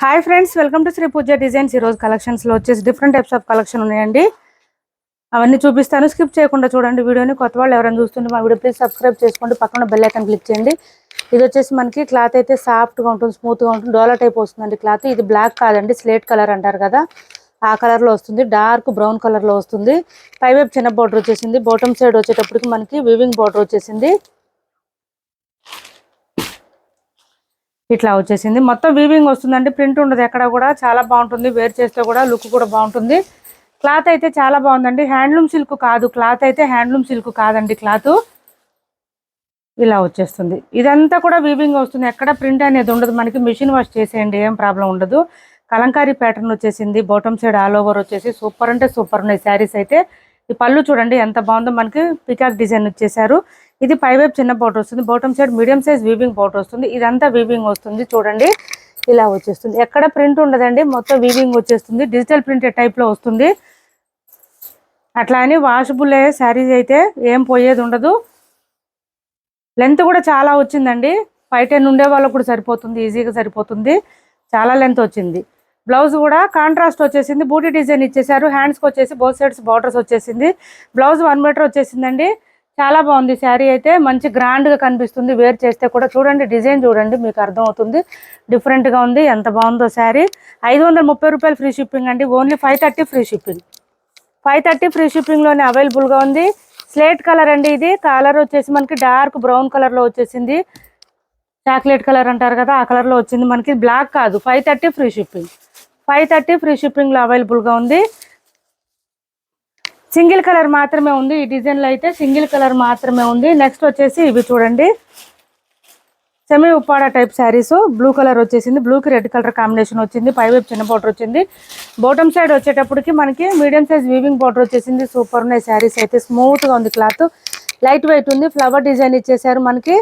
Hi friends, welcome to Shri Pooja designs. ఈరోజు కలెక్షన్స్లో వచ్చేసి డిఫరెంట్ టైప్స్ ఆఫ్ కలెక్షన్ ఉన్నాయండి. అవన్నీ చూపిస్తాను, స్కిప్ చేయకుండా చూడండి వీడియోని. కొత్త వాళ్ళు ఎవరైనా చూస్తుంటే మా వీడియో ప్లీజ్ సబ్స్క్రైబ్ చేసుకోండి, పక్కన బెల్ ఐకాన్ క్లిక్ చేయండి. ఇది వచ్చేసి మనకి క్లాత్ అయితే సాఫ్ట్గా ఉంటుంది, స్మూత్గా ఉంటుంది, డోలా టైప్ వస్తుందండి క్లాత్. ఇది బ్లాక్ కాదండి, స్లేట్ కలర్ అంటారు కదా, ఆ కలర్లో వస్తుంది. డార్క్ బ్రౌన్ కలర్లో వస్తుంది. పైవైపు చిన్న బార్డర్ వచ్చేసింది. బాటమ్ సైడ్ వచ్చేటప్పటికి మనకి వివింగ్ బార్డర్ వచ్చేసింది. ఇట్లా వచ్చేసింది, మొత్తం వీవింగ్ వస్తుందండి, ప్రింట్ ఉండదు ఎక్కడ కూడా. చాలా బాగుంటుంది, వేర్ చేస్తే కూడా లుక్ కూడా బాగుంటుంది. క్లాత్ అయితే చాలా బాగుందండి. హ్యాండ్లూమ్ సిల్క్ కాదు క్లాత్ అయితే, హ్యాండ్లూమ్ సిల్క్ కాదండి క్లాత్. ఇలా వచ్చేస్తుంది, ఇదంతా కూడా వీవింగ్ వస్తుంది, ఎక్కడ ప్రింట్ అనేది ఉండదు మనకి. మిషన్ వాష్ చేసేయండి, ఏం ప్రాబ్లం ఉండదు. కలంకారీ ప్యాటర్న్ వచ్చేసింది. బాటమ్ సైడ్ ఆల్ ఓవర్ వచ్చేసి సూపర్ అంటే సూపర్ ఉన్నాయి శారీస్ అయితే. ఈ పళ్ళు చూడండి ఎంత బాగుందో, మనకి పికాక్ డిజైన్ వచ్చేసారు. ఇది పైవైపు చిన్న బార్డర్ వస్తుంది, bottom side medium size weaving border వస్తుంది. ఇదంతా వీవింగ్ వస్తుంది చూడండి, ఇలా వచ్చేస్తుంది. ఎక్కడ ప్రింట్ ఉండదండి, మొత్తం వీవింగ్ వచ్చేస్తుంది. డిజిటల్ ప్రింట్ టైప్లో వస్తుంది. అట్లా అని వాషబుల్ శారీస్ అయితే ఏం పోయేది ఉండదు. లెంత్ కూడా చాలా వచ్చిందండి. 5'10" ఉండే వాళ్ళకు కూడా సరిపోతుంది, ఈజీగా సరిపోతుంది. చాలా లెంత్ వచ్చింది. బ్లౌజ్ కూడా కాంట్రాస్ట్ వచ్చేసింది, బూటీ డిజైన్ ఇచ్చేసారు. హ్యాండ్స్కి వచ్చేసి బోత్ సైడ్స్ బార్డర్స్ వచ్చేసింది. బ్లౌజ్ 1 మీటర్ వచ్చేసిందండి. చాలా బాగుంది శారీ అయితే, మంచి గ్రాండ్గా కనిపిస్తుంది వేర్ చేస్తే కూడా. చూడండి డిజైన్ చూడండి, మీకు అర్థమవుతుంది, డిఫరెంట్గా ఉంది. ఎంత బాగుందో శారీ. 530 రూపాయలు ఫ్రీ షిప్పింగ్ అండి. Only 530 free shipping. 530 ఫ్రీ షిప్పింగ్లోనే అవైలబుల్గా ఉంది. స్లేట్ కలర్ అండి. ఇది కలర్ వచ్చేసి మనకి డార్క్ బ్రౌన్ కలర్లో వచ్చేసింది. చాక్లెట్ కలర్ అంటారు కదా, ఆ కలర్లో వచ్చింది మనకి. బ్లాక్ కాదు, 530 ఫ్రీ షిప్పింగ్. 530 ఫ్రీ షిప్పింగ్లో అవైలబుల్గా ఉంది. సింగిల్ కలర్ మాత్రమే ఉంది ఈ డిజైన్లో అయితే, సింగిల్ కలర్ మాత్రమే ఉంది. నెక్స్ట్ వచ్చేసి ఇవి చూడండి, semi Uppada type saris. Blue colour వచ్చేసింది, బ్లూకి రెడ్ కలర్ కాంబినేషన్ వచ్చింది. పైవైపు చిన్న బార్డర్ వచ్చింది. బాటమ్ సైడ్ వచ్చేటప్పటికి మనకి మీడియం సైజ్ వీవింగ్ బార్డర్ వచ్చేసింది. సూపర్ ఉన్నాయి శారీస్ అయితే, స్మూత్గా ఉంది క్లాత్, లైట్ వెయిట్ ఉంది. ఫ్లవర్ డిజైన్ ఇచ్చేసారు మనకి.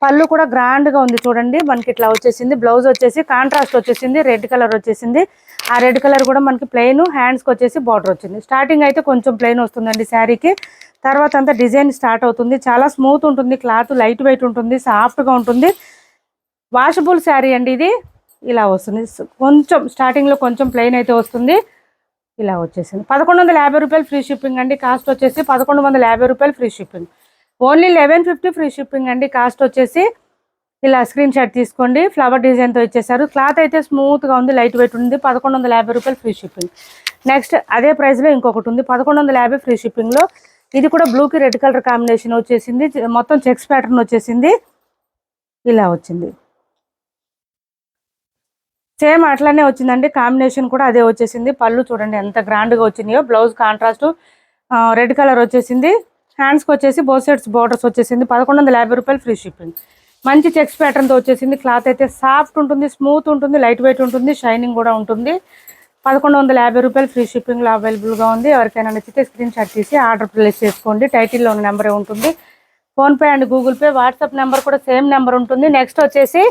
పళ్ళు కూడా గ్రాండ్గా ఉంది చూడండి, మనకి ఇట్లా వచ్చేసింది. బ్లౌజ్ వచ్చేసి కాంట్రాస్ట్ వచ్చేసింది, రెడ్ కలర్ వచ్చేసింది. ఆ రెడ్ కలర్ కూడా మనకి ప్లెయిన్, హ్యాండ్స్కి వచ్చేసి బార్డర్ వచ్చింది. స్టార్టింగ్ అయితే కొంచెం ప్లెయిన్ వస్తుందండి శారీకి, తర్వాత అంతా డిజైన్ స్టార్ట్ అవుతుంది. చాలా స్మూత్ ఉంటుంది క్లాత్, లైట్ వెయిట్ ఉంటుంది, సాఫ్ట్గా ఉంటుంది. వాషబుల్ శారీ అండి ఇది. ఇలా వస్తుంది, కొంచెం స్టార్టింగ్లో కొంచెం ప్లెయిన్ అయితే వస్తుంది. ఇలా వచ్చేసింది. 1150 రూపాయలు ఫ్రీ షిప్పింగ్ అండి. కాస్ట్ వచ్చేసి 1150 రూపాయలు free shipping. Only 1150 free shipping అండి. కాస్ట్ వచ్చేసి ఇలా స్క్రీన్ షాట్ తీసుకోండి. ఫ్లవర్ డిజైన్తో ఇచ్చేసారు. క్లాత్ అయితే స్మూత్గా ఉంది, లైట్ వెయిట్ ఉంది. 1150 రూపాయలు ఫ్రీ షిప్పింగ్. నెక్స్ట్ అదే ప్రైస్లో ఇంకొకటి ఉంది, 1150 ఫ్రీ షిప్పింగ్లో. ఇది కూడా బ్లూకి రెడ్ కలర్ కాంబినేషన్ వచ్చేసింది, మొత్తం చెక్స్ ప్యాటర్న్ వచ్చేసింది. ఇలా వచ్చింది, సేమ్ అట్లానే వచ్చిందండి. కాంబినేషన్ కూడా అదే వచ్చేసింది. పళ్ళు చూడండి ఎంత గ్రాండ్గా వచ్చినాయో. బ్లౌజ్ కాంట్రాస్ట్ రెడ్ కలర్ వచ్చేసింది. హ్యాండ్స్కి వచ్చేసి బోత్ సైడ్స్ బార్డర్స్ వచ్చేసింది. 1150 రూపాయలు ఫ్రీ షిప్పింగ్. మంచి చెక్స్ ప్యాటర్న్తో వచ్చేసింది. క్లాత్ అయితే సాఫ్ట్ ఉంటుంది, స్మూత్ ఉంటుంది, లైట్ వెయిట్ ఉంటుంది, షైనింగ్ కూడా ఉంటుంది. 1150 రూపాయలు ఫ్రీ షిప్పింగ్లో అవైలబుల్గా ఉంది. ఎవరికైనా నచ్చితే స్క్రీన్ షాట్ తీసి ఆర్డర్ ప్లేస్ చేసుకోండి. టైటిల్లో ఉన్న నెంబరే ఉంటుంది. PhonePe and Google pay, WhatsApp number కూడా సేమ్ నెంబర్ ఉంటుంది. నెక్స్ట్ వచ్చేసి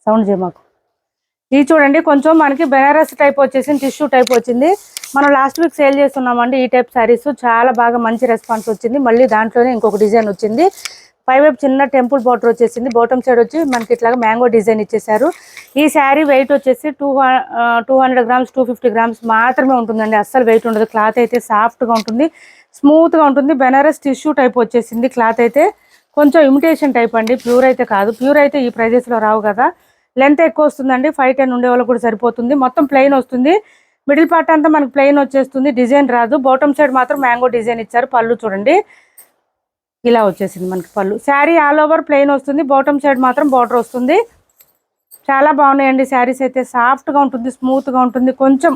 సౌండ్ చేయమాకు. ఇది చూడండి, కొంచెం మనకి బెనారస్ టైప్ వచ్చేసింది, టిష్యూ టైప్ వచ్చింది. మనం లాస్ట్ వీక్ సేల్ చేస్తున్నామండి ఈ టైప్ శారీస్. చాలా బాగా మంచి రెస్పాన్స్ వచ్చింది. మళ్ళీ దాంట్లోనే ఇంకొక డిజైన్ వచ్చింది. పైవైపు చిన్న టెంపుల్ బార్డర్ వచ్చేసింది. బాటమ్ సైడ్ వచ్చి మనకి ఇట్లాగా మ్యాంగో డిజైన్ ఇచ్చేసారు. ఈ శారీ వెయిట్ వచ్చేసి 200 గ్రామ్స్ 250 గ్రామ్స్ మాత్రమే ఉంటుందండి. అస్సలు వెయిట్ ఉండదు. క్లాత్ అయితే సాఫ్ట్గా ఉంటుంది, స్మూత్గా ఉంటుంది. బెనారస్ టిష్యూ టైప్ వచ్చేసింది. క్లాత్ అయితే కొంచెం ఇమిటేషన్ టైప్ అండి, ప్యూర్ అయితే కాదు. ప్యూర్ అయితే ఈ ప్రైజెస్లో రావు కదా. లెంత్ ఎక్కువ వస్తుందండి, 5'10" ఉండే వాళ్ళకి కూడా సరిపోతుంది. మొత్తం ప్లెయిన్ వస్తుంది. మిడిల్ పార్ట్ అంతా మనకి ప్లెయిన్ వచ్చేస్తుంది, డిజైన్ రాదు. బాటమ్ సైడ్ మాత్రం మ్యాంగో డిజైన్ ఇచ్చారు. పళ్ళు చూడండి ఇలా వచ్చేసింది మనకి పళ్ళు. శారీ ఆల్ ఓవర్ ప్లెయిన్ వస్తుంది, బాటమ్ సైడ్ మాత్రం బార్డర్ వస్తుంది. చాలా బాగున్నాయండి శారీస్ అయితే. సాఫ్ట్గా ఉంటుంది, స్మూత్గా ఉంటుంది. కొంచెం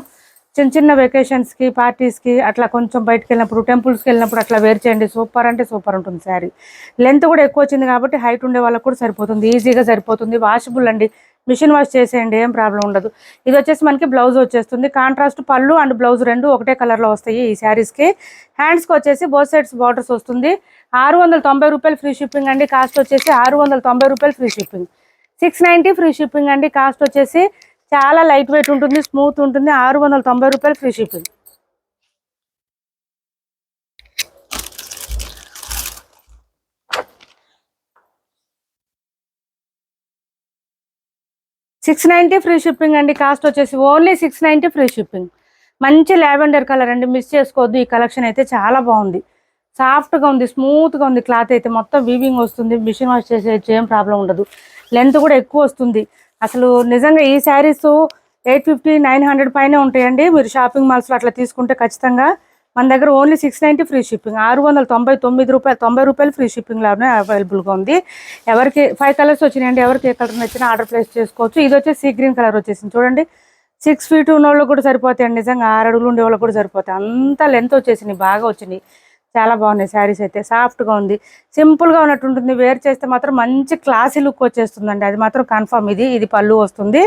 చిన్న చిన్న వెకేషన్స్కి, పార్టీస్కి అట్లా కొంచెం బయటకు వెళ్ళినప్పుడు, టెంపుల్స్కి వెళ్ళినప్పుడు అట్లా వేర్ చేయండి. సూపర్ అంటే సూపర్ ఉంటుంది శారీ. లెంత్ కూడా ఎక్కువ వచ్చింది కాబట్టి హైట్ ఉండే వాళ్ళకి కూడా సరిపోతుంది, ఈజీగా సరిపోతుంది. వాషబుల్ అండి, మిషన్ వాష్ చేసేయండి, ఏం ప్రాబ్లం ఉండదు. ఇది వచ్చేసి మనకి బ్లౌజ్ వచ్చేస్తుంది. కాంట్రాస్ట్ పళ్ళు అండ్ బ్లౌజ్ రెండు ఒకటే కలర్లో వస్తాయి ఈ శారీస్కి. హ్యాండ్స్కి వచ్చేసి బోత్ సైడ్స్ బార్డర్స్ వస్తుంది. 690 రూపాయలు ఫ్రీ షిప్పింగ్ అండి. కాస్ట్ వచ్చేసి 690 రూపాయలు ఫ్రీ షిప్పింగ్. 690 ఫ్రీ షిప్పింగ్ అండి. కాస్ట్ వచ్చేసి చాలా లైట్ వెయిట్ ఉంటుంది, స్మూత్ ఉంటుంది. 690 రూపాయలు ఫ్రీ షిప్పింగ్. 690 ఫ్రీ షిప్పింగ్ అండి. కాస్ట్ వచ్చేసి ఓన్లీ 690 ఫ్రీ షిప్పింగ్. మంచి లావెండర్ కలర్ అండి, మిస్ చేసుకోవద్దు. ఈ కలెక్షన్ అయితే చాలా బాగుంది, సాఫ్ట్గా ఉంది, స్మూత్గా ఉంది. క్లాత్ అయితే మొత్తం వీవింగ్ వస్తుంది, మిషన్ వాష్ చేసేయచ్చు, ఏం ప్రాబ్లం ఉండదు. లెంత్ కూడా ఎక్కువ వస్తుంది. అసలు నిజంగా ఈ శారీస్ 850 900 పైనే ఉంటాయండి. మీరు షాపింగ్ మాల్స్లో అట్లా తీసుకుంటే ఖచ్చితంగా. మన దగ్గర ఓన్లీ 690 ఫ్రీ షిప్పింగ్, 699 రూపాయలు, 90 రూపాయలు ఫ్రీ షిప్పింగ్లోనే అవైలబుల్గా ఉంది. ఎవరికి 5 కలర్స్ వచ్చినాయండి, ఎవరికి ఏ కలర్ నచ్చినా ఆర్డర్ ప్లేస్ చేసుకోవచ్చు. ఇది వచ్చేసి సీ గ్రీన్ కలర్ వచ్చేసింది చూడండి. 6 ఫీట్ ఉన్న వాళ్ళకి కూడా సరిపోతాయండి, నిజంగా 6 అడుగులు ఉండే వాళ్ళకి కూడా సరిపోతాయి. అంత లెంత్ వచ్చేసినాయి, బాగా వచ్చినాయి, చాలా బాగున్నాయి. శారీస్ అయితే సాఫ్ట్గా ఉంది, సింపుల్గా ఉన్నట్టు ఉంటుంది. వేర్ చేస్తే మాత్రం మంచి క్లాసీ లుక్ వచ్చేస్తుందండి, అది మాత్రం కన్ఫర్మ్. ఇది పళ్ళు వస్తుంది.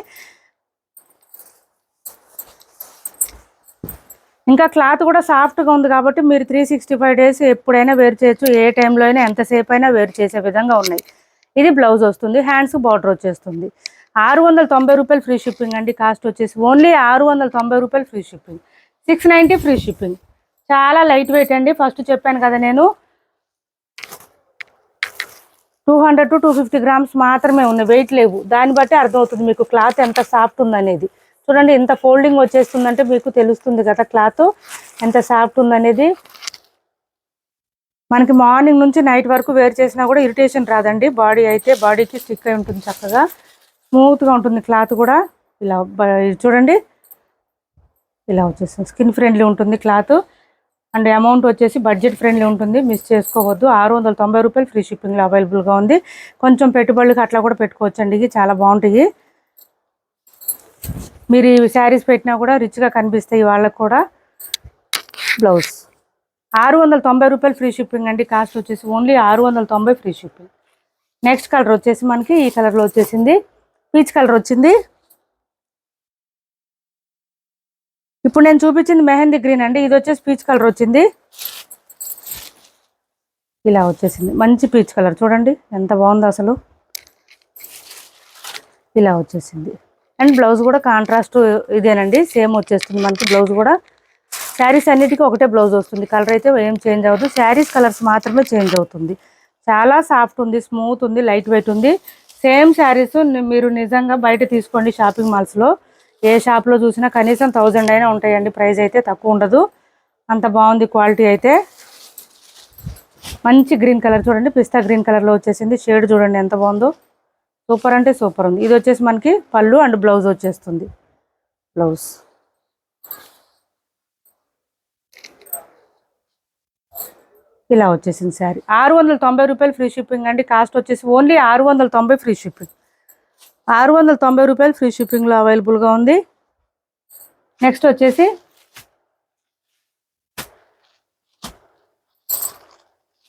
ఇంకా క్లాత్ కూడా సాఫ్ట్గా ఉంది కాబట్టి మీరు 365 డేస్ ఎప్పుడైనా వేర్ చేయొచ్చు, ఏ టైంలో అయినా ఎంతసేపు అయినా వేర్ చేసే విధంగా ఉన్నాయి. ఇది బ్లౌజ్ వస్తుంది, హ్యాండ్స్ బార్డర్ వచ్చేస్తుంది. 690 రూపాయలు ఫ్రీ షిప్పింగ్ అండి. కాస్ట్ వచ్చేసి ఓన్లీ 690 రూపాయలు ఫ్రీ షిప్పింగ్, 690 ఫ్రీ షిప్పింగ్. చాలా లైట్ వెయిట్ అండి. ఫస్ట్ చెప్పాను కదా నేను, 200 to 250 గ్రామ్స్ మాత్రమే ఉన్నాయి, వెయిట్ లేవు. దాన్ని బట్టి అర్థమవుతుంది మీకు క్లాత్ ఎంత సాఫ్ట్ ఉందనేది. చూడండి ఎంత ఫోల్డింగ్ వచ్చేస్తుందంటే మీకు తెలుస్తుంది కదా క్లాత్ ఎంత సాఫ్ట్ ఉందనేది. మనకి మార్నింగ్ నుంచి నైట్ వరకు వేర్ చేసినా కూడా ఇరిటేషన్ రాదండి. బాడీ అయితే బాడీకి స్టిక్ అయి ఉంటుంది, చక్కగా స్మూత్గా ఉంటుంది. క్లాత్ కూడా ఇలా చూడండి ఇలా వచ్చేస్తుంది, స్కిన్ ఫ్రెండ్లీ ఉంటుంది క్లాత్. అండ్ అమౌంట్ వచ్చేసి బడ్జెట్ ఫ్రెండ్లీ ఉంటుంది, మిస్ చేసుకోవద్దు. 690 రూపాయలు ఫ్రీ షిప్పింగ్లో అవైలబుల్గా ఉంది. కొంచెం పెట్టుబడులకి అట్లా కూడా పెట్టుకోవచ్చండి, ఇవి చాలా బాగుంటాయి. మీరు ఈ శారీస్ పెట్టినా కూడా రిచ్గా కనిపిస్తాయి వాళ్ళకు కూడా. బ్లౌజ్ 690 రూపాయలు ఫ్రీ షిప్పింగ్ అండి. కాస్ట్ వచ్చేసి only 690 free shipping. Next colour వచ్చేసి మనకి ఈ కలర్లో వచ్చేసింది, పీచ్ కలర్ వచ్చింది. ఇప్పుడు నేను చూపించింది మెహందీ గ్రీన్ అండి, ఇది వచ్చేసి పీచ్ కలర్ వచ్చింది. ఇలా వచ్చేసింది మంచి పీచ్ కలర్, చూడండి ఎంత బాగుందో అసలు. ఇలా వచ్చేసింది. అండ్ బ్లౌజ్ కూడా కాంట్రాస్ట్ ఇదేనండి, సేమ్ వచ్చేస్తుంది మనకి బ్లౌజ్ కూడా. శారీస్ అన్నిటికీ ఒకటే బ్లౌజ్ వస్తుంది, కలర్ అయితే ఏం చేంజ్ అవ్వదు. శారీస్ కలర్స్ మాత్రమే చేంజ్ అవుతుంది. చాలా సాఫ్ట్ ఉంది, స్మూత్ ఉంది, లైట్ వెయిట్ ఉంది. సేమ్ శారీస్ మీరు నిజంగా బయట తీసుకోండి, షాపింగ్ మాల్స్లో ఏ షాప్లో చూసినా కనీసం 1000 అయినా ఉంటాయండి. ప్రైస్ అయితే తక్కువ ఉండదు, అంత బాగుంది క్వాలిటీ అయితే. మంచి గ్రీన్ కలర్ చూడండి, పిస్తా గ్రీన్ కలర్లో వచ్చేసింది. షేడ్ చూడండి ఎంత బాగుందో, సూపర్ అంటే సూపర్ ఉంది. ఇది వచ్చేసి మనకి పళ్ళు అండ్ బ్లౌజ్ వచ్చేస్తుంది. బ్లౌజ్ ఇలా వచ్చేసింది శారీ. 690 రూపాయలు ఫ్రీ షిప్పింగ్ అండి. కాస్ట్ వచ్చేసి ఓన్లీ 690 ఫ్రీ షిప్పింగ్, 690 రూపాయలు ఫ్రీ షిప్పింగ్లో అవైలబుల్గా ఉంది. నెక్స్ట్ వచ్చేసి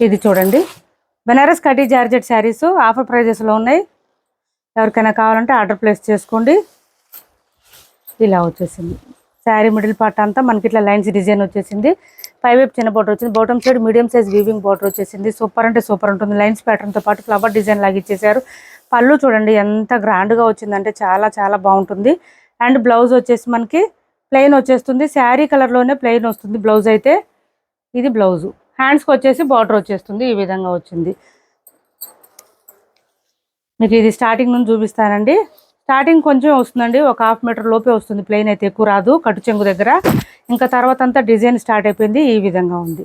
ఇది చూడండి, బెనారస్ కటీ జార్జెట్ శారీస్ ఆఫర్ ప్రైజెస్లో ఉన్నాయి. ఎవరికైనా కావాలంటే ఆర్డర్ ప్లేస్ చేసుకోండి. ఇలా వచ్చేసింది శారీ. మిడిల్ పార్ట్ అంతా మనకి ఇట్లా లైన్స్ డిజైన్ వచ్చేసింది. పైవైపు చిన్న బోర్డర్ వచ్చింది, bottom side medium size weaving border వచ్చేసింది. సూపర్ అంటే సూపర్ ఉంటుంది. లైన్స్ ప్యాటర్న్తో పాటు ఫ్లవర్ డిజైన్ లాగా ఇచ్చేసారు. పళ్ళు చూడండి ఎంత గ్రాండ్గా వచ్చిందంటే చాలా చాలా బాగుంటుంది. అండ్ బ్లౌజ్ వచ్చేసి మనకి ప్లెయిన్ వచ్చేస్తుంది, శారీ కలర్లోనే ప్లెయిన్ వస్తుంది బ్లౌజ్ అయితే. ఇది బ్లౌజు. హ్యాండ్స్కి వచ్చేసి బార్డర్ వచ్చేస్తుంది, ఈ విధంగా వచ్చింది. మీకు ఇది స్టార్టింగ్ నుంచి చూపిస్తానండి. స్టార్టింగ్ కొంచెం వస్తుందండి, ఒక 1/2 మీటర్ లోపే వస్తుంది, ప్లెయిన్ అయితే ఎక్కువ రాదు కట్టు చెంగు దగ్గర. ఇంకా తర్వాత అంతా డిజైన్ స్టార్ట్ అయిపోయింది, ఈ విధంగా ఉంది.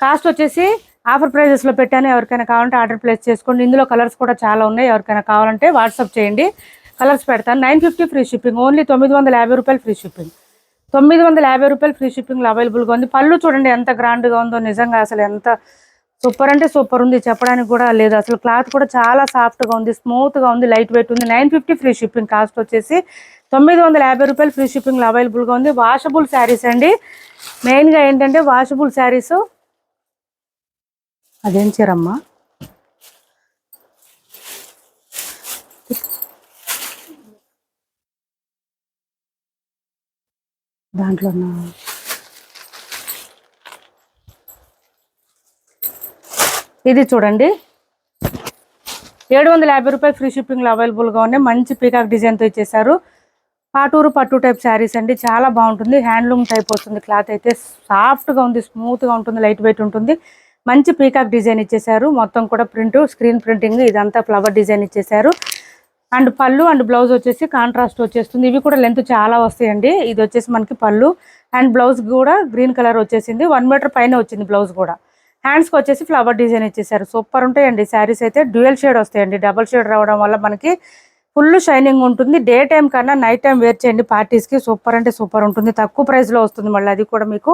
కాస్ట్ వచ్చేసి ఆఫర్ ప్రైజెస్లో పెట్టాను, ఎవరికైనా కావాలంటే ఆర్డర్ ప్లేస్ చేసుకోండి. ఇందులో కలర్స్ కూడా చాలా ఉన్నాయి, ఎవరికైనా కావాలంటే వాట్సాప్ చేయండి, కలర్స్ పెడతాను. 950 ఫ్రీ షిప్పింగ్, ఓన్లీ 950 రూపాయలు ఫ్రీ షిప్పింగ్, 950 రూపాయలు ఫ్రీ షిప్పింగ్లో అవైలబుల్గా ఉంది. పళ్ళు చూడండి ఎంత గ్రాండ్గా ఉందో, నిజంగా అసలు ఎంత సూపర్ అంటే సూపర్ ఉంది, చెప్పడానికి కూడా లేదు. అసలు క్లాత్ కూడా చాలా సాఫ్ట్గా ఉంది, స్మూత్గా ఉంది, లైట్ వెయిట్ ఉంది. 950 ఫ్రీ షిప్పింగ్. కాస్ట్ వచ్చేసి 950 రూపాయలు ఫ్రీ షిప్పింగ్లో అవైలబుల్గా ఉంది. వాషబుల్ శారీస్ అండి, మెయిన్గా ఏంటంటే వాషబుల్ శారీస్. అదేం చీరమ్మా, దాంట్లో ఇది చూడండి 750 రూపాయలు ఫ్రీ షిప్పింగ్లో అవైలబుల్గా ఉన్నాయి. మంచి పీకాక్ డిజైన్తో ఇచ్చేసారు. పాటూరు పట్టు టైప్ శారీస్ అండి, చాలా బాగుంటుంది. హ్యాండ్లూమ్ టైప్ వస్తుంది. క్లాత్ అయితే సాఫ్ట్గా ఉంది, స్మూత్గా ఉంటుంది, లైట్ వెయిట్ ఉంటుంది. మంచి పీకాక్ డిజైన్ ఇచ్చేసారు. మొత్తం కూడా ప్రింట్, స్క్రీన్ ప్రింటింగ్, ఇదంతా ఫ్లవర్ డిజైన్ ఇచ్చేసారు. అండ్ పళ్ళు అండ్ బ్లౌజ్ వచ్చేసి కాంట్రాస్ట్ వచ్చేస్తుంది. ఇవి కూడా లెంత్ చాలా వస్తాయండి. ఇది వచ్చేసి మనకి పళ్ళు అండ్ బ్లౌజ్ కూడా గ్రీన్ కలర్ వచ్చేసింది. 1 మీటర్ పైన వచ్చింది బ్లౌజ్ కూడా. హ్యాండ్స్కి వచ్చేసి ఫ్లవర్ డిజైన్ ఇచ్చేసారు. సూపర్ ఉంటాయండి శారీస్ అయితే. డ్యూయల్ షేడ్ వస్తాయండి. డబల్ షేడ్ రావడం వల్ల మనకి ఫుల్ షైనింగ్ ఉంటుంది. డే టైం కన్నా నైట్ టైం వేర్ చేయండి పార్టీస్కి. సూపర్ అంటే సూపర్ ఉంటుంది. తక్కువ ప్రైస్లో వస్తుంది. మళ్ళీ అది కూడా మీకు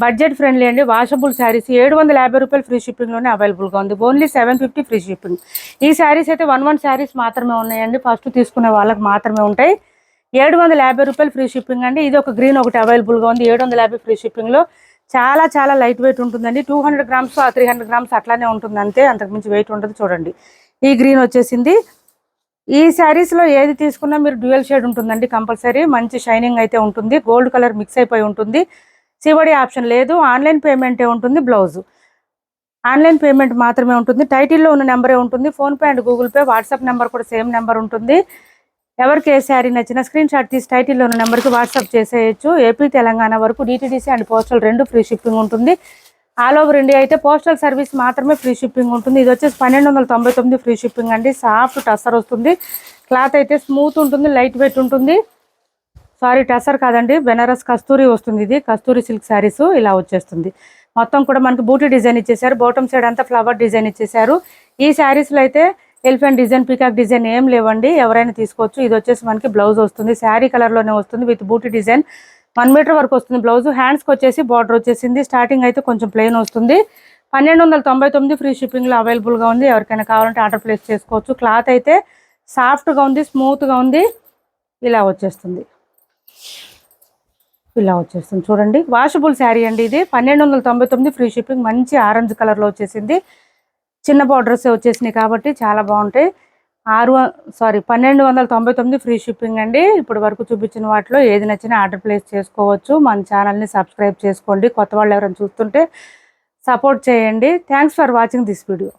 బడ్జెట్ ఫ్రెండ్లీ అండి. వాషబుల్ శారీస్ 750 రూపాయలు ఫ్రీ షిప్పింగ్లోనే అవైలబుల్గా ఉంది. Only 750 free shipping. ఈ శారీస్ అయితే 1 శారీస్ మాత్రమే ఉన్నాయండి. ఫస్ట్ తీసుకునే వాళ్ళకి మాత్రమే ఉంటాయి. 750 రూపాయలు ఫ్రీ షిప్పింగ్ అండి. ఇది ఒక గ్రీన్ ఒకటి అవైలబుల్గా ఉంది. 750 ఫ్రీ షిప్పింగ్లో. చాలా చాలా లైట్ వెయిట్ ఉంటుందండి. 200 గ్రామ్స్ 300 గ్రామ్స్ అట్లానే ఉంటుంది అంతే. అంతకుమించి వెయిట్ ఉండదు. చూడండి ఈ గ్రీన్ వచ్చేసింది. ఈ శారీస్లో ఏది తీసుకున్నా మీరు డ్యూయల్ షేడ్ ఉంటుందండి కంపల్సరీ. మంచి షైనింగ్ అయితే ఉంటుంది. గోల్డ్ కలర్ మిక్స్ అయిపోయి ఉంటుంది. సివడి ఆప్షన్ లేదు. ఆన్లైన్ పేమెంటే ఉంటుంది. బ్లౌజ్ ఆన్లైన్ పేమెంట్ మాత్రమే ఉంటుంది. టైటిల్లో ఉన్న నెంబరే ఉంటుంది. PhonePe and Google pay, WhatsApp number కూడా సేమ్ నెంబర్ ఉంటుంది. ఎవరికి ఏ శారీ నచ్చినా స్క్రీన్ షాట్ తీసి టైటిల్లో ఉన్న నెంబర్కి వాట్సాప్ చేసేయచ్చు. ఏపీ తెలంగాణ వరకు DTDC and postal 2 free shipping ఉంటుంది. ఆల్ ఓవర్ ఇండియా అయితే పోస్టల్ సర్వీస్ మాత్రమే ఫ్రీ షిప్పింగ్ ఉంటుంది. ఇది వచ్చేసి 1299 ఫ్రీ షిప్పింగ్ అండి. సాఫ్ట్ టస్సర్ వస్తుంది. క్లాత్ అయితే స్మూత్ ఉంటుంది. లైట్ వెయిట్ ఉంటుంది. సారీ టసర్ కాదండి, బెనారస్ కస్తూరి వస్తుంది. ఇది కస్తూరి సిల్క్ శారీస్ ఇలా వచ్చేస్తుంది. మొత్తం కూడా మనకి బూటీ డిజైన్ ఇచ్చేసారు. బాటమ్ సైడ్ అంతా ఫ్లవర్ డిజైన్ ఇచ్చేసారు. ఈ శారీస్లో అయితే ఎలిఫెంట్ డిజైన్, పీకాక్ డిజైన్ ఏం లేవండి. ఎవరైనా తీసుకోవచ్చు. ఇది వచ్చేసి మనకి బ్లౌజ్ వస్తుంది. శారీ కలర్లోనే వస్తుంది విత్ బూటీ డిజైన్. 1 మీటర్ వరకు వస్తుంది బ్లౌజ్. హ్యాండ్స్కి వచ్చేసి బార్డర్ వచ్చేసింది. స్టార్టింగ్ అయితే కొంచెం ప్లెయిన్ వస్తుంది. 1299 ఫ్రీ షిప్పింగ్లో అవైలబుల్గా ఉంది. ఎవరికైనా కావాలంటే ఆర్డర్ ప్లేస్ చేసుకోవచ్చు. క్లాత్ అయితే సాఫ్ట్గా ఉంది, స్మూత్గా ఉంది. ఇలా వచ్చేస్తుంది. ఇలా వచ్చేస్తుంది చూడండి. వాషబుల్ శారీ అండి ఇది. 1299 ఫ్రీ షిప్పింగ్. మంచి ఆరెంజ్ కలర్లో వచ్చేసింది. చిన్న బార్డర్స్ వచ్చేసినాయి కాబట్టి చాలా బాగుంటాయి. 1299 ఫ్రీ షిప్పింగ్ అండి. ఇప్పుడు వరకు చూపించిన వాటిలో ఏది నచ్చినా ఆర్డర్ ప్లేస్ చేసుకోవచ్చు. మన ఛానల్ని సబ్స్క్రైబ్ చేసుకోండి. కొత్త వాళ్ళు ఎవరైనా చూస్తుంటే సపోర్ట్ చేయండి. Thanks for watching this video.